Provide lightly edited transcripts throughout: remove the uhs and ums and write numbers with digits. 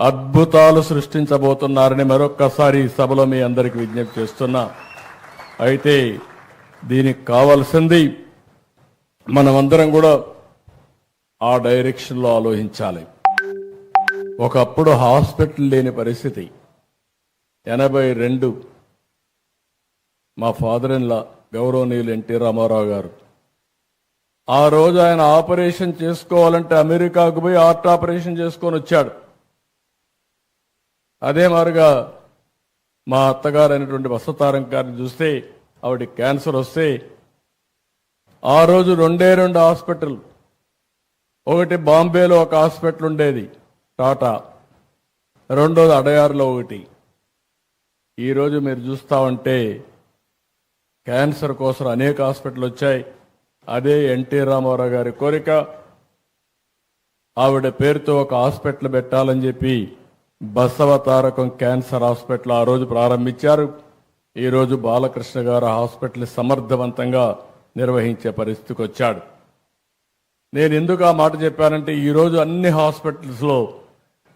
అద్భుతాలు సృష్టించబోతున్నారని మరొక్కసారి ఈ సభలో మీ అందరికీ విజ్ఞప్తి చేస్తున్నా. అయితే దీనికి కావాల్సింది మనమందరం కూడా ఆ డైరెక్షన్లో ఆలోచించాలి. ఒకప్పుడు హాస్పిటల్ లేని పరిస్థితి. 82 మా ఫాదర్ ఇన్ లా గౌరవనీయులు ఎన్టీ రామారావు గారు ఆ రోజు ఆయన ఆపరేషన్ చేసుకోవాలంటే అమెరికాకు పోయి హార్ట్ ఆపరేషన్ చేసుకొని వచ్చాడు. అదే మారుగా మా అత్తగారు అయినటువంటి వసతారం గారిని చూస్తే ఆవిడ క్యాన్సర్ వస్తే ఆ రోజు 2 హాస్పిటల్, ఒకటి బాంబేలో ఒక హాస్పిటల్ ఉండేది టాటా, రెండోది అడయారులో ఒకటి. ఈరోజు మీరు చూస్తా ఉంటే క్యాన్సర్ కోసం అనేక హాస్పిటల్ వచ్చాయి. అదే ఎన్టీ రామారావు గారి కోరిక. ఆవిడ పేరుతో ఒక హాస్పిటల్ పెట్టాలని చెప్పి బసవ తారకం క్యాన్సర్ హాస్పిటల్ ఆ రోజు ప్రారంభించారు. ఈరోజు బాలకృష్ణ గారు హాస్పిటల్ సమర్థవంతంగా నిర్వహించే పరిస్థితికి వచ్చాడు. నేను ఎందుకు ఆ మాట చెప్పానంటే ఈరోజు అన్ని హాస్పిటల్స్లో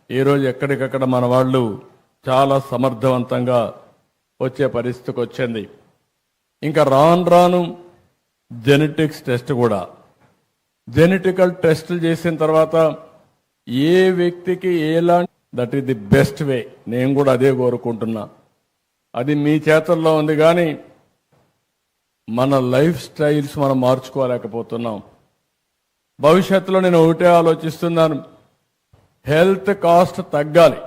ఈరోజు ఎక్కడికక్కడ మన వాళ్ళు చాలా సమర్థవంతంగా వచ్చే పరిస్థితికి వచ్చింది. ఇంకా రాను రాను జెనెటిక్స్ టెస్ట్ కూడా, జెనెటికల్ టెస్టులు చేసిన తర్వాత ఏ వ్యక్తికి ఎలాంటి, that is the best way. నేను కూడా అదే కోరుకుంటున్నా. అది మీ చేతుల్లో ఉంది. కానీ మన లైఫ్ స్టైల్స్ మనం మార్చుకోలేకపోతున్నాం. భవిష్యత్తులో నేను ఒకటే ఆలోచిస్తున్నాను, హెల్త్ కాస్ట్ తగ్గాలి.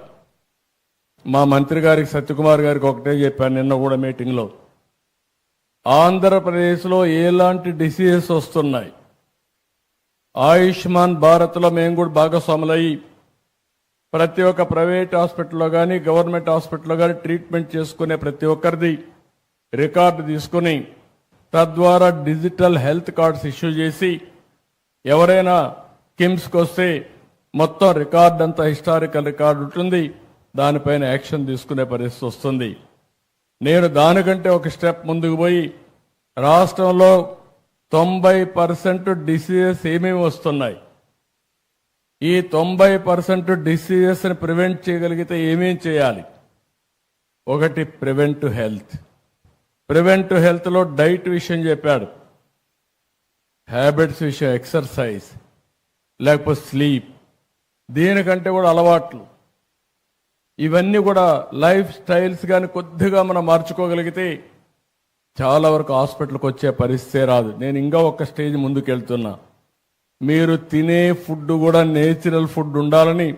మా మంత్రి గారికి సత్యకుమార్ గారికి ఒకటే చెప్పాను నిన్న కూడా మీటింగ్లో, ఆంధ్రప్రదేశ్లో ఎలాంటి డిసీజెస్ వస్తున్నాయి, ఆయుష్మాన్ భారత్లో మేము కూడా భాగస్వాములయ్యి ప్రతి ఒక్క ప్రైవేట్ హాస్పిటల్లో కానీ గవర్నమెంట్ హాస్పిటల్లో కానీ ట్రీట్మెంట్ చేసుకునే ప్రతి ఒక్కరిది రికార్డు తీసుకుని తద్వారా డిజిటల్ హెల్త్ కార్డ్స్ ఇష్యూ చేసి ఎవరైనా కిమ్స్కి వస్తే మొత్తం రికార్డు అంతా హిస్టారికల్ రికార్డు ఉంటుంది, దానిపైన యాక్షన్ తీసుకునే పరిస్థితి వస్తుంది. నేను దానికంటే ఒక స్టెప్ ముందుకు పోయి రాష్ట్రంలో 90% డిసీజెస్ ఏమేమి వస్తున్నాయి, ఈ 90% డిసీజెస్ని ప్రివెంట్ చేయగలిగితే ఏమేం చేయాలి. ఒకటి ప్రివెంటివ్ హెల్త్. ప్రివెంటివ్ హెల్త్లో డైట్ విషయం చెప్పాడు, హ్యాబిట్స్ విషయం, ఎక్సర్సైజ్, లేకపోతే స్లీప్, దీనికంటే కూడా అలవాట్లు, ఇవన్నీ కూడా లైఫ్ స్టైల్స్ కానీ కొద్దిగా మనం మార్చుకోగలిగితే చాలా వరకు హాస్పిటల్కి వచ్చే పరిస్థితే రాదు. నేను ఇంకా ఒక స్టేజ్ ముందుకు వెళ్తున్నా. మీరు తినే ఫుడ్ కూడా నేచురల్ ఫుడ్ ఉండాలని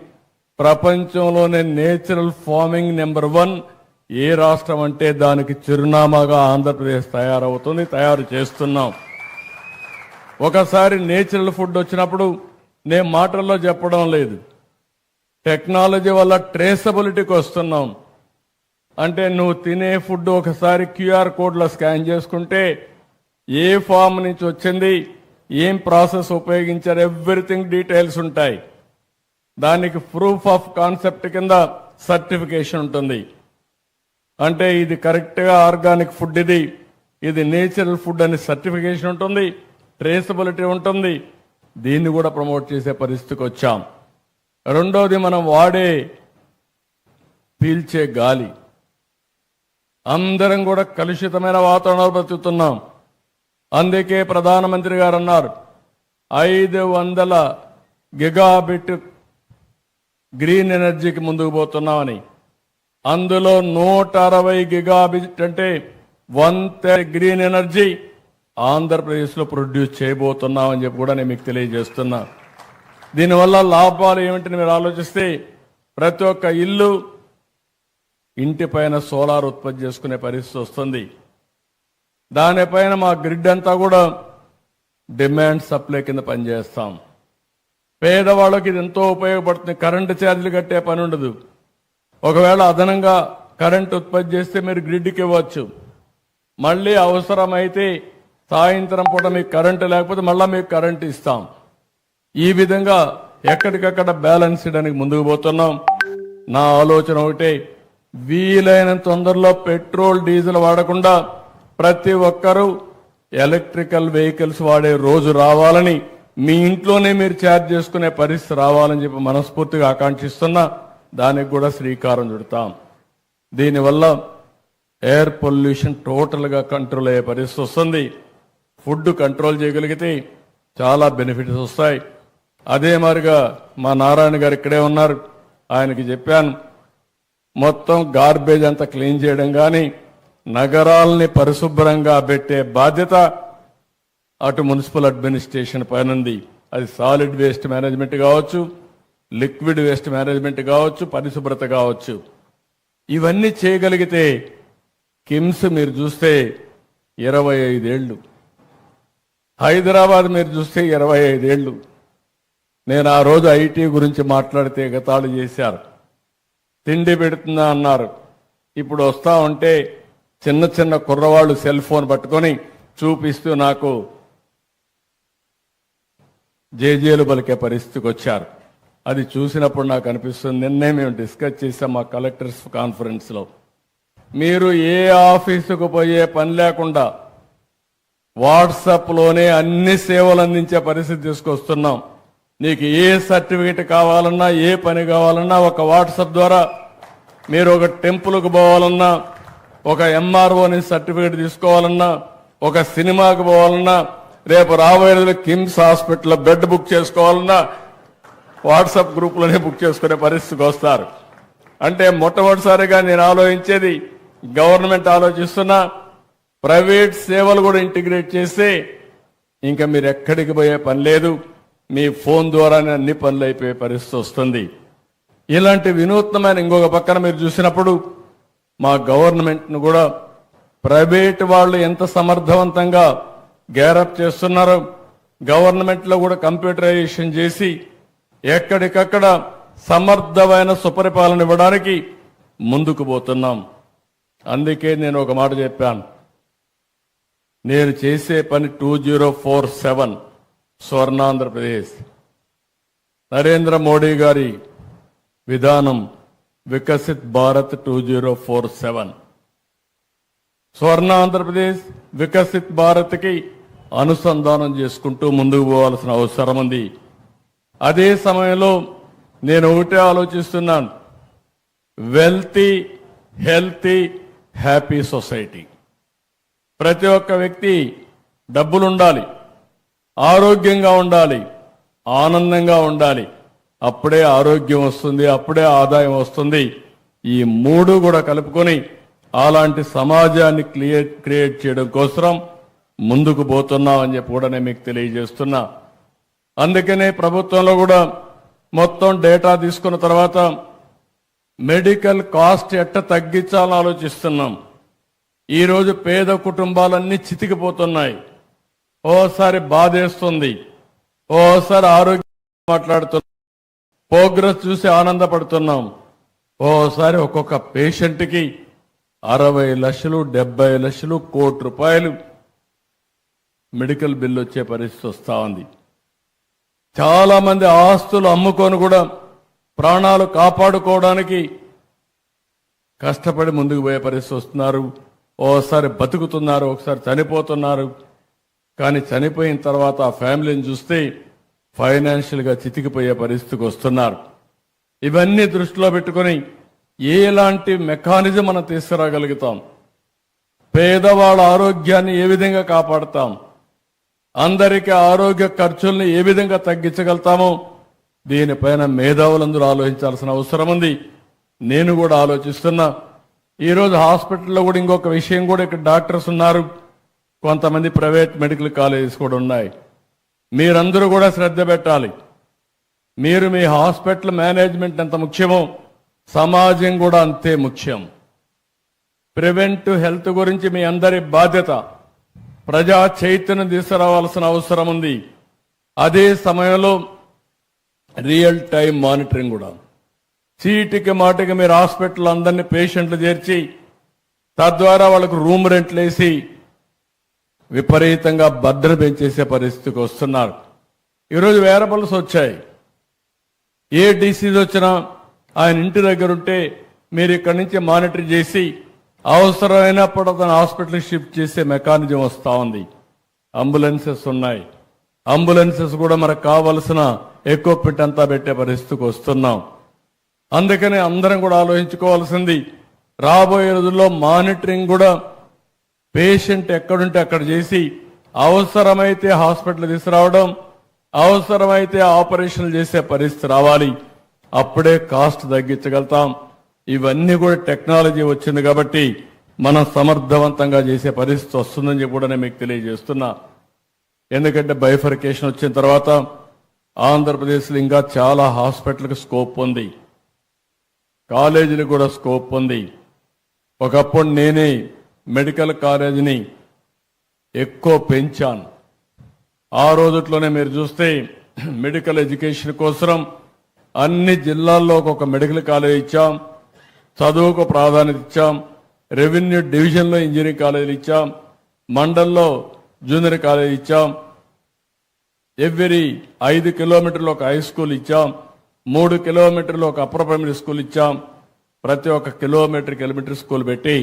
ప్రపంచంలోనే నేచురల్ ఫార్మింగ్ నెంబర్ 1 ఏ రాష్ట్రం అంటే దానికి చిరునామాగా ఆంధ్రప్రదేశ్ తయారవుతుంది, తయారు చేస్తున్నాం. ఒకసారి నేచురల్ ఫుడ్ వచ్చినప్పుడు నేను మాటల్లో చెప్పడం లేదు, టెక్నాలజీ వల్ల ట్రేసబిలిటీకి వస్తున్నాం. అంటే నువ్వు తినే ఫుడ్ ఒకసారి క్యూఆర్ కోడ్లో స్కాన్ చేసుకుంటే ఏ ఫామ్ నుంచి వచ్చింది, ఏం ప్రాసెస్ ఉపయోగించారు, ఎవ్రీథింగ్ డీటెయిల్స్ ఉంటాయి. దానికి ప్రూఫ్ ఆఫ్ కాన్సెప్ట్ కింద సర్టిఫికేషన్ ఉంటుంది. అంటే ఇది కరెక్ట్గా ఆర్గానిక్ ఫుడ్, ఇది నేచురల్ ఫుడ్ అని సర్టిఫికేషన్ ఉంటుంది, ట్రేసబిలిటీ ఉంటుంది. దీన్ని కూడా ప్రమోట్ చేసే పరిస్థితికి వచ్చాం. రెండోది, మనం వాడే పీల్చే గాలి, అందరం కూడా కలుషితమైన వాతావరణంలో బ్రతుకుతున్నాం. అందుకే ప్రధానమంత్రి గారు అన్నారు 500 గిగాబిట్ గ్రీన్ ఎనర్జీకి ముందుకు పోతున్నామని. అందులో 160 గిగాబిట్ అంటే 1/3 గ్రీన్ ఎనర్జీ ఆంధ్రప్రదేశ్లో ప్రొడ్యూస్ చేయబోతున్నామని చెప్పి కూడా నేను మీకు తెలియజేస్తున్నా. దీనివల్ల లాభాలు ఏమిటని మీరు ఆలోచిస్తే ప్రతి ఒక్క ఇల్లు, ఇంటిపైన సోలార్ ఉత్పత్తి చేసుకునే పరిస్థితి వస్తుంది. దానిపైన మా గ్రిడ్ అంతా కూడా డిమాండ్ సప్లై కింద పనిచేస్తాం. పేదవాళ్ళకి ఇది ఎంతో ఉపయోగపడుతుంది. కరెంటు ఛార్జీలు కట్టే పని ఉండదు. ఒకవేళ అదనంగా కరెంటు ఉత్పత్తి చేస్తే మీరు గ్రిడ్కి ఇవ్వచ్చు. మళ్ళీ అవసరమైతే సాయంత్రం పూట మీకు కరెంటు లేకపోతే మళ్ళీ మీకు కరెంటు ఇస్తాం. ఈ విధంగా ఎక్కడికక్కడ బ్యాలెన్స్ చేయడానికి ముందుకు పోతున్నాం. నా ఆలోచన ఒకటే, వీలైనంత తొందరలో పెట్రోల్ డీజిల్ వాడకుండా ప్రతి ఒక్కరూ ఎలక్ట్రికల్ వెహికల్స్ వాడే రోజు రావాలని, మీ ఇంట్లోనే మీరు ఛార్జ్ చేసుకునే పరిస్థితి రావాలని చెప్పి మనస్ఫూర్తిగా ఆకాంక్షిస్తున్నా. దానికి కూడా శ్రీకారం చుడతాం. దీనివల్ల ఎయిర్ పొల్యూషన్ టోటల్గా కంట్రోల్ అయ్యే పరిస్థితి వస్తుంది. ఫుడ్ కంట్రోల్ చేయగలిగితే చాలా బెనిఫిట్స్ వస్తాయి. అదే మాదిరిగా మా నారాయణ గారు ఇక్కడే ఉన్నారు, ఆయనకి చెప్పాను, మొత్తం గార్బేజ్ అంతా క్లీన్ చేయడం కానీ నగరాల్ని పరిశుభ్రంగా పెట్టే బాధ్యత అటు మున్సిపల్ అడ్మినిస్ట్రేషన్ పైన ఉంది. అది సాలిడ్ వేస్ట్ మేనేజ్మెంట్ కావచ్చు, లిక్విడ్ వేస్ట్ మేనేజ్మెంట్ కావచ్చు, పరిశుభ్రత కావచ్చు. ఇవన్నీ చేయగలిగితే కిమ్స్ మీరు చూస్తే 25 ఏళ్ళు, హైదరాబాద్ మీరు చూస్తే 25 ఏళ్ళు. నేను ఆ రోజు ఐటీ గురించి మాట్లాడితే ఎగతాళి చేశారు, తిండి పెడుతుందా అన్నారు. ఇప్పుడు వస్తా ఉంటే చిన్న చిన్న కుర్రవాళ్ళు సెల్ ఫోన్ పట్టుకొని చూపిస్తూ నాకు జేజేలు పలికే పరిస్థితికి వచ్చారు. అది చూసినప్పుడు నాకు అనిపిస్తుంది, నిన్నే మేము డిస్కస్ చేసాం మా కలెక్టర్స్ కాన్ఫరెన్స్లో, మీరు ఏ ఆఫీసుకు పోయే పని లేకుండా వాట్సాప్లోనే అన్ని సేవలు అందించే పరిస్థితి తీసుకొస్తున్నాం. నీకు ఏ సర్టిఫికేట్ కావాలన్నా, ఏ పని కావాలన్నా ఒక వాట్సాప్ ద్వారా, మీరు ఒక టెంపుల్కు పోవాలన్నా, ఒక ఎంఆర్ఓని సర్టిఫికేట్ తీసుకోవాలన్నా, ఒక సినిమాకి పోవాలన్నా, రేపు రాబోయే రోజుల్లో కిమ్స్ హాస్పిటల్లో బెడ్ బుక్ చేసుకోవాలన్నా వాట్సాప్ గ్రూప్లోనే బుక్ చేసుకునే పరిస్థితికి వస్తారు. అంటే మొట్టమొదటిసారిగా నేను ఆలోచించేది, గవర్నమెంట్ ఆలోచిస్తున్నా, ప్రైవేట్ సేవలు కూడా ఇంటిగ్రేట్ చేస్తే ఇంకా మీరు ఎక్కడికి పోయే పని లేదు, మీ ఫోన్ ద్వారానే అన్ని పనులు అయిపోయే పరిస్థితి వస్తుంది. ఇలాంటి వినూత్నమైన ఇంకొక పక్కన మీరు చూసినప్పుడు మా గవర్నమెంట్ను కూడా ప్రైవేట్ వాళ్ళు ఎంత సమర్థవంతంగా గ్యారప్ చేస్తున్నారో, గవర్నమెంట్లో కూడా కంప్యూటరైజేషన్ చేసి ఎక్కడికక్కడ సమర్థమైన సుపరిపాలన ఇవ్వడానికి ముందుకు పోతున్నాం. అందుకే నేను ఒక మాట చెప్పాను, నేను చేసే పని 2047 స్వర్ణాంధ్రప్రదేశ్. నరేంద్ర మోడీ గారి విధానం వికసిత్ భారత్ 2047. స్వర్ణాంధ్రప్రదేశ్ వికసిత్ భారత్కి అనుసంధానం చేసుకుంటూ ముందుకు పోవాల్సిన అవసరం ఉంది. అదే సమయంలో నేను ఒకటే ఆలోచిస్తున్నాను, వెల్తీ, హెల్తీ, హ్యాపీ సొసైటీ. ప్రతి ఒక్క వ్యక్తి డబ్బులుండాలి, ఆరోగ్యంగా ఉండాలి, ఆనందంగా ఉండాలి. అప్పుడే ఆరోగ్యం వస్తుంది, అప్పుడే ఆదాయం వస్తుంది. ఈ మూడు కూడా కలుపుకొని అలాంటి సమాజాన్ని క్రియేట్ చేయడం కోసం ముందుకు పోతున్నామని చెప్పి కూడా నేను మీకు తెలియజేస్తున్నా. అందుకనే ప్రభుత్వంలో కూడా మొత్తం డేటా తీసుకున్న తర్వాత మెడికల్ కాస్ట్ ఎట్ట తగ్గించాలని ఆలోచిస్తున్నాం. ఈరోజు పేద కుటుంబాలన్నీ చితికిపోతున్నాయి. ఓసారి బాధేస్తుంది, ఓసారి ఆరోగ్యం మాట్లాడుతున్నాం, ప్రోగ్రెస్ చూసి ఆనందపడుతున్నాం. ఓసారి ఒక్కొక్క పేషెంట్కి 60 లక్షలు, 70 లక్షలు, ₹1,00,00,000 మెడికల్ బిల్లు వచ్చే పరిస్థితి వస్తూ ఉంది. చాలా మంది ఆస్తులు అమ్ముకొని కూడా ప్రాణాలు కాపాడుకోవడానికి కష్టపడి ముందుకు పోయే పరిస్థితి వస్తున్నారు. ఓసారి బతుకుతున్నారు, ఒకసారి చనిపోతున్నారు. కానీ చనిపోయిన తర్వాత ఆ ఫ్యామిలీని చూస్తే ఫైనాన్షియల్గా చితికిపోయే పరిస్థితికి వస్తున్నారు. ఇవన్నీ దృష్టిలో పెట్టుకొని ఎలాంటి మెకానిజం మనం తీసుకురాగలుగుతాం, పేదవాళ్ళ ఆరోగ్యాన్ని ఏ విధంగా కాపాడుతాం, అందరికీ ఆరోగ్య ఖర్చుల్ని ఏ విధంగా తగ్గించగలుగుతామో దీనిపైన మేధావులందరూ ఆలోచించాల్సిన అవసరం ఉంది. నేను కూడా ఆలోచిస్తున్నా. ఈరోజు హాస్పిటల్లో కూడా ఇంకొక విషయం కూడా, ఇక్కడ డాక్టర్స్ ఉన్నారు, కొంతమంది ప్రైవేట్ మెడికల్ కాలేజెస్ కూడా ఉన్నాయి. మీరందరూ కూడా శ్రద్ధ పెట్టాలి. మీరు మీ హాస్పిటల్ మేనేజ్మెంట్ ఎంత ముఖ్యమో సమాజం కూడా అంతే ముఖ్యం. ప్రివెంటివ్ హెల్త్ గురించి మీ అందరి బాధ్యత. ప్రజా చైతన్యం తీసుకురావాల్సిన అవసరం ఉంది. అదే సమయంలో రియల్ టైం మానిటరింగ్ కూడా. చీటికి మాటికి మీరు హాస్పిటల్ అందరినీ పేషెంట్లు చేర్చి తద్వారా వాళ్ళకు రూమ్ రెంట్లు వేసి విపరీతంగా భద్రత పెంచేసే పరిస్థితికి వస్తున్నారు. ఈరోజు వేరబుల్స్ వచ్చాయి. ఏ డిసీజ్ వచ్చినా ఆయన ఇంటి దగ్గర ఉంటే మీరు ఇక్కడి నుంచి మానిటర్ చేసి అవసరమైనప్పుడు అతను హాస్పిటల్కి షిఫ్ట్ చేసే మెకానిజం వస్తూ ఉంది. అంబులెన్సెస్ ఉన్నాయి. అంబులెన్సెస్ కూడా మనకు కావలసిన ఎక్విప్మెంట్ అంతా పెట్టే పరిస్థితికి వస్తున్నాం. అందుకని అందరం కూడా ఆలోచించుకోవాల్సింది రాబోయే రోజుల్లో మానిటరింగ్ కూడా పేషెంట్ ఎక్కడుంటే అక్కడ చేసి అవసరమైతే హాస్పిటల్ తీసుకురావడం, అవసరమైతే ఆపరేషన్లు చేసే పరిస్థితి రావాలి. అప్పుడే కాస్ట్ తగ్గించగలుగుతాం. ఇవన్నీ కూడా టెక్నాలజీ వచ్చింది కాబట్టి మనం సమర్థవంతంగా చేసే పరిస్థితి వస్తుందని చెప్పి కూడా నేను మీకు తెలియజేస్తున్నా. ఎందుకంటే బైఫర్కేషన్ వచ్చిన తర్వాత ఆంధ్రప్రదేశ్లో ఇంకా చాలా హాస్పిటల్కి స్కోప్ ఉంది, కాలేజీలకు కూడా స్కోప్ ఉంది. ఒకప్పుడు నేనే మెడికల్ కాలేజీని ఎక్కువ పెంచాను. ఆ రోజుట్లోనే మీరు చూస్తే మెడికల్ ఎడ్యుకేషన్ కోసం అన్ని జిల్లాల్లో ఒక మెడికల్ కాలేజ్ ఇచ్చాం, చదువుకు ప్రాధాన్యత ఇచ్చాం, రెవెన్యూ డివిజన్లో ఇంజనీరింగ్ కాలేజీలు ఇచ్చాం, మండల్లో జూనియర్ కాలేజ్ ఇచ్చాం, ఎవ్రీ 5 కిలోమీటర్లు ఒక హై స్కూల్ ఇచ్చాం, 3 కిలోమీటర్లు ఒక అప్పర్ ప్రైమరీ స్కూల్ ఇచ్చాం. ప్రతి ఒక్క కిలోమీటర్ స్కూల్ పెట్టి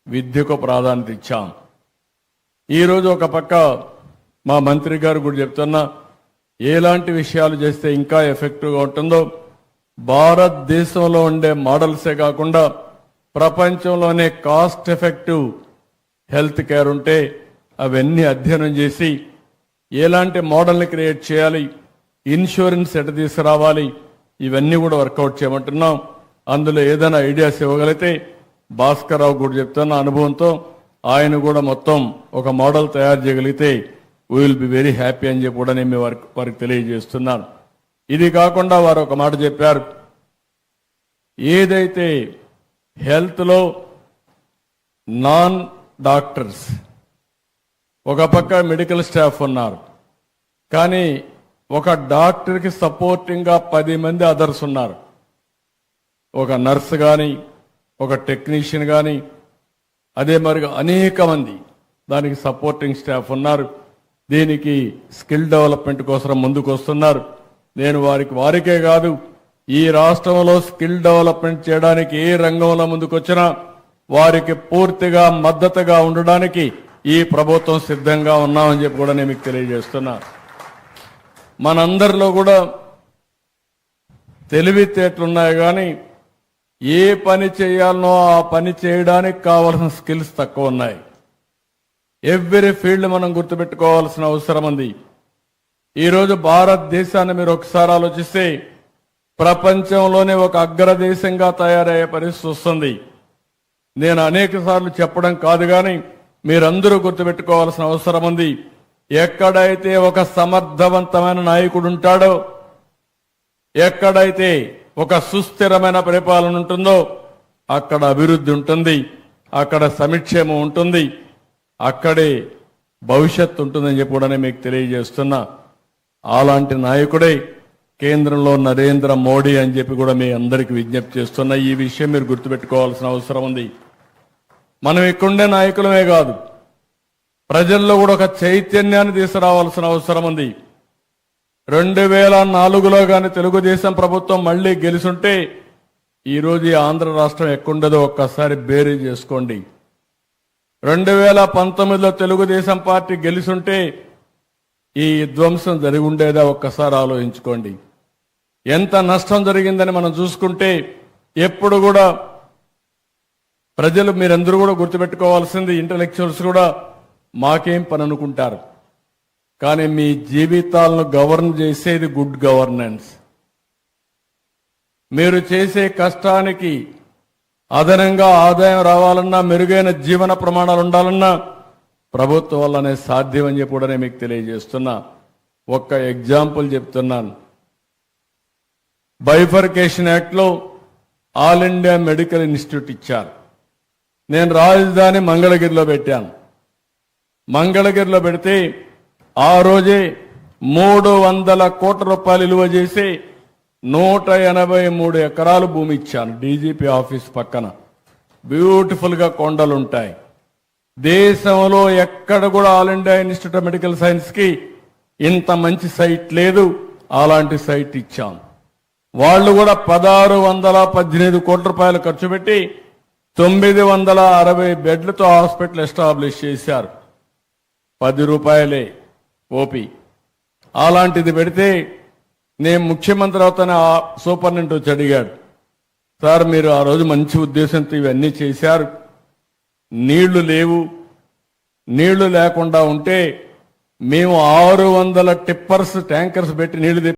విద్యకు ప్రాధాన్యత ఇచ్చాం. ఈరోజు ఒక పక్క మా మంత్రి గారు కూడా చెప్తున్నా, ఎలాంటి విషయాలు చేస్తే ఇంకా ఎఫెక్టివ్గా ఉంటుందో భారతదేశంలో ఉండే మోడల్సే కాకుండా ప్రపంచంలోనే కాస్ట్ ఎఫెక్టివ్ హెల్త్ కేర్ ఉంటే అవన్నీ అధ్యయనం చేసి ఎలాంటి మోడల్ని క్రియేట్ చేయాలి, ఇన్సూరెన్స్ ఎట తీసుకురావాలి, ఇవన్నీ కూడా వర్కౌట్ చేయమంటున్నాం. అందులో ఏదైనా ఐడియాస్ ఇవ్వగలిగితే భాస్కర్ రావు కూడా చెప్తున్న అనుభవంతో ఆయన కూడా మొత్తం ఒక మోడల్ తయారు చేయగలిగితే we will be very happy అని చెప్పి కూడా నేను వారికి తెలియజేస్తున్నాను. ఇది కాకుండా వారు ఒక మాట చెప్పారు, ఏదైతే హెల్త్లో నాన్ డాక్టర్స్ ఒక పక్క మెడికల్ స్టాఫ్ ఉన్నారు, కానీ ఒక డాక్టర్కి సపోర్టింగ్గా 10 మంది అదర్స్ ఉన్నారు. ఒక నర్స్ కానీ, ఒక టెక్నీషియన్ కానీ, అదే మరి అనేక మంది దానికి సపోర్టింగ్ స్టాఫ్ ఉన్నారు. దీనికి స్కిల్ డెవలప్మెంట్ కోసం ముందుకు వస్తున్నారు. నేను వారికే కాదు, ఈ రాష్ట్రంలో స్కిల్ డెవలప్మెంట్ చేయడానికి ఏ రంగంలో ముందుకు వచ్చినా వారికి పూర్తిగా మద్దతుగా ఉండడానికి ఈ ప్రభుత్వం సిద్ధంగా ఉన్నామని చెప్పి కూడా నేను మీకు తెలియజేస్తున్నా. మనందరిలో కూడా తెలివితేటలున్నాయి, కానీ ఏ పని చేయాలనో ఆ పని చేయడానికి కావాల్సిన స్కిల్స్ తక్కువ ఉన్నాయి. ఎవ్రీ ఫీల్డ్ మనం గుర్తుపెట్టుకోవాల్సిన అవసరం ఉంది. ఈరోజు భారతదేశాన్ని మీరు ఒకసారి ఆలోచిస్తే ప్రపంచంలోనే ఒక అగ్రదేశంగా తయారయ్యే పరిస్థితి వస్తుంది. నేను అనేక సార్లు చెప్పడం కాదు, కానీ మీరందరూ గుర్తుపెట్టుకోవాల్సిన అవసరం ఉంది. ఎక్కడైతే ఒక సమర్థవంతమైన నాయకుడు ఉంటాడో, ఎక్కడైతే ఒక సుస్థిరమైన పరిపాలన ఉంటుందో అక్కడ అభివృద్ధి ఉంటుంది, అక్కడ సమిక్షేమం ఉంటుంది, అక్కడే భవిష్యత్తు ఉంటుందని చెప్పి కూడా మీకు తెలియజేస్తున్నా. అలాంటి నాయకుడే కేంద్రంలో నరేంద్ర మోడీ అని చెప్పి కూడా మీ అందరికీ విజ్ఞప్తి చేస్తున్నా. ఈ విషయం మీరు గుర్తుపెట్టుకోవాల్సిన అవసరం ఉంది. మనం ఇక్కడుండే నాయకులమే కాదు, ప్రజల్లో కూడా ఒక చైతన్యాన్ని తీసుకురావాల్సిన అవసరం ఉంది. 2004లో కానీ తెలుగుదేశం ప్రభుత్వం మళ్లీ గెలుసుంటే ఈరోజు ఈ ఆంధ్ర రాష్ట్రం ఎక్కడుండదో ఒక్కసారి బేరీ చేసుకోండి. 2019లో తెలుగుదేశం పార్టీ గెలుసుంటే ఈ ధ్వంసం జరిగి ఉండేదా ఒక్కసారి ఆలోచించుకోండి. ఎంత నష్టం జరిగిందని మనం చూసుకుంటే ఎప్పుడు కూడా ప్రజలు మీరందరూ కూడా గుర్తుపెట్టుకోవాల్సింది, ఇంటలెక్చువల్స్ కూడా మాకేం పని అనుకుంటారు, కానీ మీ జీవితాలను గవర్న్ చేసేది గుడ్ గవర్నెన్స్. మీరు చేసే కష్టానికి అదనంగా ఆదాయం రావాలన్నా, మెరుగైన జీవన ప్రమాణాలు ఉండాలన్నా ప్రభుత్వం వల్లనే సాధ్యమని చెప్పి కూడా నేను మీకు తెలియజేస్తున్నా. ఒక్క ఎగ్జాంపుల్ చెప్తున్నాను. బైఫర్కేషన్ యాక్ట్లో ఆల్ ఇండియా మెడికల్ ఇన్స్టిట్యూట్ ఇచ్చారు. నేను రాజధాని మంగళగిరిలో పెట్టాను. మంగళగిరిలో పెడితే ఆ రోజే 300 కోట్ల రూపాయలు విలువ చేసి 183 ఎకరాలు భూమి ఇచ్చాను. డీజీపీ ఆఫీస్ పక్కన బ్యూటిఫుల్ గా కొండలుంటాయి. దేశంలో ఎక్కడ కూడా all India institute of medical science కి ఇంత మంచి సైట్ లేదు. అలాంటి సైట్ ఇచ్చాం. వాళ్ళు కూడా 1618 కోట్ల రూపాయలు ఖర్చు పెట్టి 960 బెడ్లతో హాస్పిటల్ ఎస్టాబ్లిష్ చేశారు. 10 రూపాయలే ఓపీ. అలాంటిది పెడితే నేను ముఖ్యమంత్రి అవుతానే సూపరింటెండెంట్ వచ్చి అడిగాడు, సార్ మీరు ఆ రోజు మంచి ఉద్దేశంతో ఇవన్నీ చేశారు, నీళ్లు లేవు, నీళ్లు లేకుండా ఉంటే మేము 600 టిప్పర్స్ ట్యాంకర్స్ పెట్టి నీళ్లు